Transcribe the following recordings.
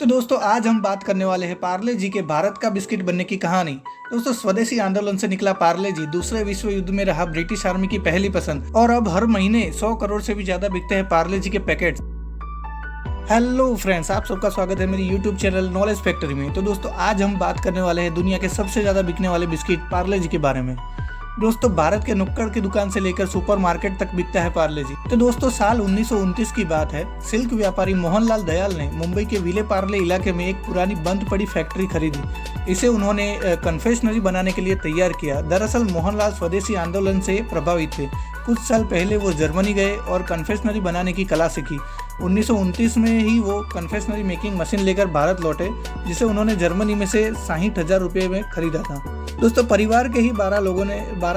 तो दोस्तों आज हम बात करने वाले हैं पार्ले जी के भारत का बिस्किट बनने की कहानी। दोस्तों स्वदेशी आंदोलन से निकला पार्ले जी दूसरे विश्व युद्ध में रहा ब्रिटिश आर्मी की पहली पसंद और अब हर महीने 100 करोड़ से भी ज्यादा बिकते हैं पार्ले जी के पैकेट्स। हेलो फ्रेंड्स, आप सबका स्वागत है मेरी यूट्यूब चैनल नॉलेज फैक्ट्री में। तो दोस्तों आज हम बात करने वाले हैं दुनिया के सबसे ज्यादा बिकने वाले बिस्किट पार्ले जी के बारे में। दोस्तों भारत के नुक्कड़ की दुकान से लेकर सुपरमार्केट तक बिकता है पार्ले जी। तो दोस्तों साल 1929 की बात है। सिल्क व्यापारी मोहनलाल दयाल ने मुंबई के विले पार्ले इलाके में एक पुरानी बंद पड़ी फैक्ट्री खरीदी। इसे उन्होंने कन्फेक्शनरी बनाने के लिए तैयार किया। दरअसल मोहनलाल स्वदेशी आंदोलन से प्रभावित थे। कुछ साल पहले वो जर्मनी गए और कन्फेक्शनरी बनाने की कला सीखी। 1929 में ही वो कन्फेक्शनरी मेकिंग मशीन लेकर भारत लौटे, जिसे उन्होंने जर्मनी में से 60,000 रुपये में खरीदा था। दोस्तों परिवार के ही 12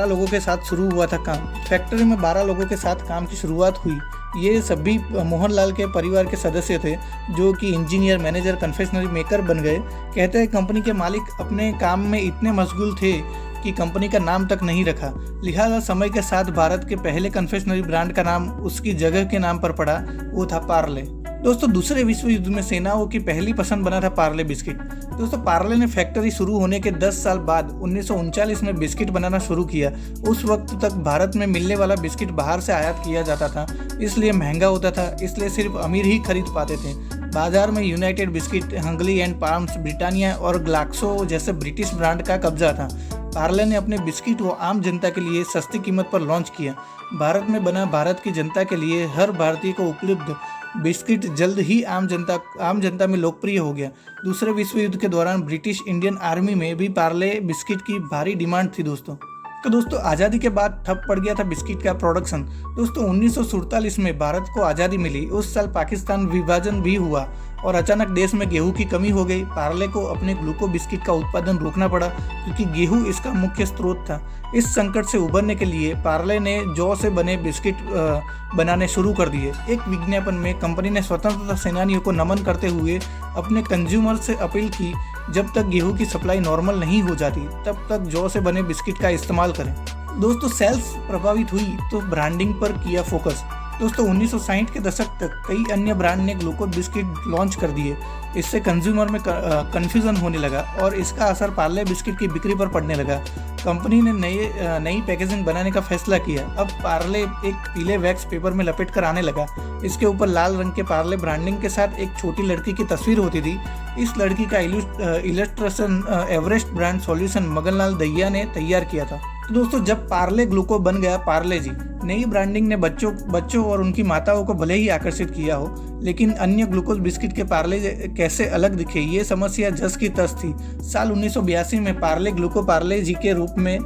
लोगों के साथ शुरू हुआ था काम। फैक्ट्री में 12 लोगों के साथ काम की शुरुआत हुई। ये सभी मोहनलाल के परिवार के सदस्य थे, जो कि इंजीनियर, मैनेजर, कन्फेक्शनरी मेकर बन गए। कहते हैं कंपनी के मालिक अपने काम में इतने मशगूल थे कि कंपनी का नाम तक नहीं रखा। लिहाजा समय के साथ भारत के पहले कन्फेक्शनरी ब्रांड का नाम उसकी जगह के नाम पर पड़ा, वो था पार्ले। दोस्तों दूसरे विश्व युद्ध में सेनाओं की पहली पसंद बना था पार्ले बिस्किट। दोस्तों पार्ले ने फैक्ट्री शुरू होने के 10 साल बाद 1939 में बिस्किट बनाना शुरू किया। उस वक्त तक भारत में मिलने वाला बिस्किट बाहर से आयात किया जाता था, इसलिए महंगा होता था, इसलिए सिर्फ अमीर ही खरीद पाते थे। बाजार में United biscuit, Huntley and Palmers, Britannia और ग्लाक्सो जैसे ब्रिटिश ब्रांड का कब्जा था। पार्ले ने अपने बिस्किट को आम जनता के लिए सस्ती कीमत पर लॉन्च किया। भारत में बना भारत की जनता के लिए हर भारतीय को उपलब्ध बिस्किट जल्द ही आम जनता में लोकप्रिय हो गया। दूसरे विश्व युद्ध के दौरान ब्रिटिश इंडियन आर्मी में भी पार्ले बिस्किट की भारी डिमांड थी दोस्तों। तो दोस्तों आज़ादी के बाद ठप पड़ गया था बिस्किट का प्रोडक्शन। दोस्तों 1947 में भारत को आज़ादी मिली। उस साल पाकिस्तान विभाजन भी हुआ और अचानक देश में गेहूं की कमी हो गई। पार्ले को अपने ग्लूको बिस्किट का उत्पादन रोकना पड़ा, क्योंकि गेहूं इसका मुख्य स्रोत था। इस संकट से उबरने के लिए पार्ले ने जौ से बने बिस्किट बनाने शुरू कर दिए। एक विज्ञापन में कंपनी ने स्वतंत्रता सेनानियों को नमन करते हुए अपने कंज्यूमर से अपील की, जब तक गेहूं की सप्लाई नॉर्मल नहीं हो जाती तब तक जौ से बने बिस्किट का इस्तेमाल करें। दोस्तों सेल्स प्रभावित हुई तो ब्रांडिंग पर किया फोकस। दोस्तों 1960 के दशक तक कई अन्य ब्रांड ने ग्लूको बिस्किट लॉन्च कर दिए। इससे कंज्यूमर में कन्फ्यूजन होने लगा और इसका असर पार्ले बिस्किट की बिक्री पर पड़ने लगा। कंपनी ने नई पैकेजिंग बनाने का फैसला किया। अब पार्ले एक पीले वैक्स पेपर में लपेट कर आने लगा। इसके ऊपर लाल रंग के पार्ले ब्रांडिंग के साथ एक छोटी लड़की की तस्वीर होती थी। इस लड़की का illustration Everest brand solution Maganlal Dahiya ने तैयार किया था। तो दोस्तों जब पार्ले ग्लूको बन गया पार्ले जी, नई ब्रांडिंग ने बच्चों और उनकी माताओं को भले ही आकर्षित किया हो, लेकिन अन्य ग्लूकोज बिस्किट के पार्ले कैसे अलग दिखे, ये समस्या जस की तस थी। साल 1982 में पार्ले ग्लूको पार्ले जी के रूप में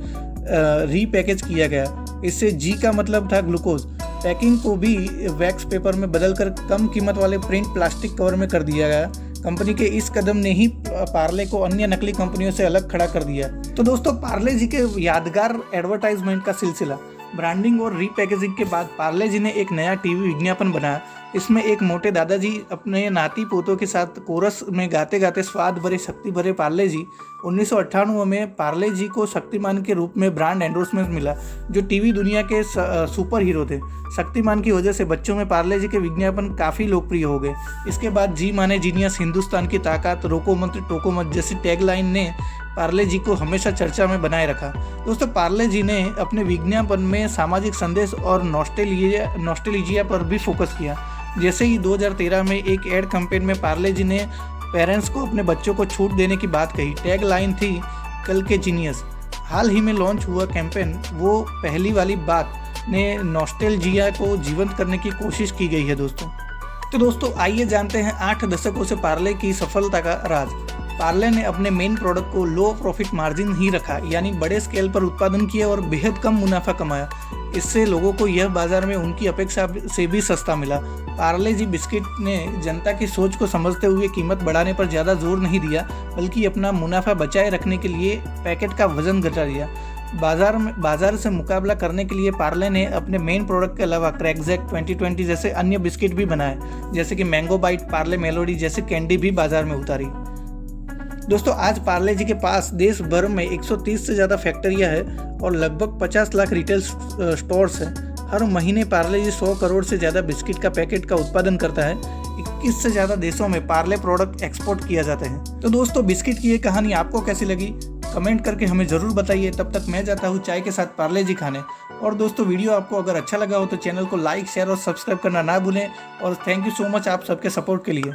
रीपैकेज किया गया। इससे जी का मतलब था ग्लूकोज। पैकिंग को भी वैक्स पेपर में बदलकर कम कीमत वाले प्रिंट प्लास्टिक कवर में कर दिया गया। कंपनी के इस कदम ने ही पार्ले को अन्य नकली कंपनियों से अलग खड़ा कर दिया। तो दोस्तों पार्ले जी के यादगार एडवर्टाइजमेंट का सिलसिला। ब्रांडिंग और रीपैकेजिंग के बाद पार्ले जी ने एक नया टीवी विज्ञापन बनाया। इसमें एक मोटे दादाजी अपने नाती पोतों के साथ कोरस में गाते गाते स्वाद भरे शक्ति भरे पार्ले जी। 1998 में पार्ले जी को शक्तिमान के रूप में ब्रांड एंडोर्समेंट मिला, जो टीवी दुनिया के सुपर हीरो थे। शक्तिमान की वजह से बच्चों में पार्ले जी के विज्ञापन काफ़ी लोकप्रिय हो गए। इसके बाद जी माने जीनियस, हिंदुस्तान की ताकत, रोको मत टोको मत जैसी टैगलाइन ने पार्ले जी को हमेशा चर्चा में बनाए रखा। दोस्तों पार्ले जी ने अपने विज्ञापन में सामाजिक संदेश और नॉस्टेल्जिया पर भी फोकस किया। जैसे ही 2013 में एक एड कैंपेन में पार्ले जी ने पेरेंट्स को अपने बच्चों को छूट देने की बात कही। टैग लाइन थी कल के जीनियस। हाल ही में लॉन्च हुआ कैंपेन वो पहली वाली बात ने नॉस्टेल्जिया को जीवंत करने की कोशिश की गई है दोस्तों। तो दोस्तों आइए जानते हैं 8 दशकों से पार्ले की सफलता का राज। पार्ले ने अपने मेन प्रोडक्ट को लो प्रॉफिट मार्जिन ही रखा, यानी बड़े स्केल पर उत्पादन किया और बेहद कम मुनाफा कमाया। इससे लोगों को यह बाजार में उनकी अपेक्षा से भी सस्ता मिला। पार्ले जी बिस्किट ने जनता की सोच को समझते हुए कीमत बढ़ाने पर ज़्यादा जोर नहीं दिया, बल्कि अपना मुनाफा बचाए रखने के लिए पैकेट का वजन घटा दिया। बाजार से मुकाबला करने के लिए पार्ले ने अपने मेन प्रोडक्ट के अलावा क्रैकजैक 2020 जैसे अन्य बिस्किट भी बनाए, जैसे कि मैंगो बाइट, पार्ले मेलोडी जैसे कैंडी भी बाजार में उतारी। दोस्तों आज पार्ले जी के पास देश भर में 130 से ज़्यादा फैक्ट्रियाँ हैं और लगभग 50 लाख रिटेल स्टोर्स हैं। हर महीने पार्ले जी 100 करोड़ से ज़्यादा बिस्किट का पैकेट का उत्पादन करता है। 21 से ज़्यादा देशों में पार्ले प्रोडक्ट एक्सपोर्ट किया जाते हैं। तो दोस्तों, बिस्किट की ये कहानी आपको कैसी लगी कमेंट करके हमें ज़रूर बताइए। तब तक मैं जाता हूँ चाय के साथ पार्ले जी खाने। और दोस्तों, वीडियो आपको अगर अच्छा लगा हो तो चैनल को लाइक, शेयर और सब्सक्राइब करना ना भूलें। और थैंक यू सो मच आप सबके सपोर्ट के लिए।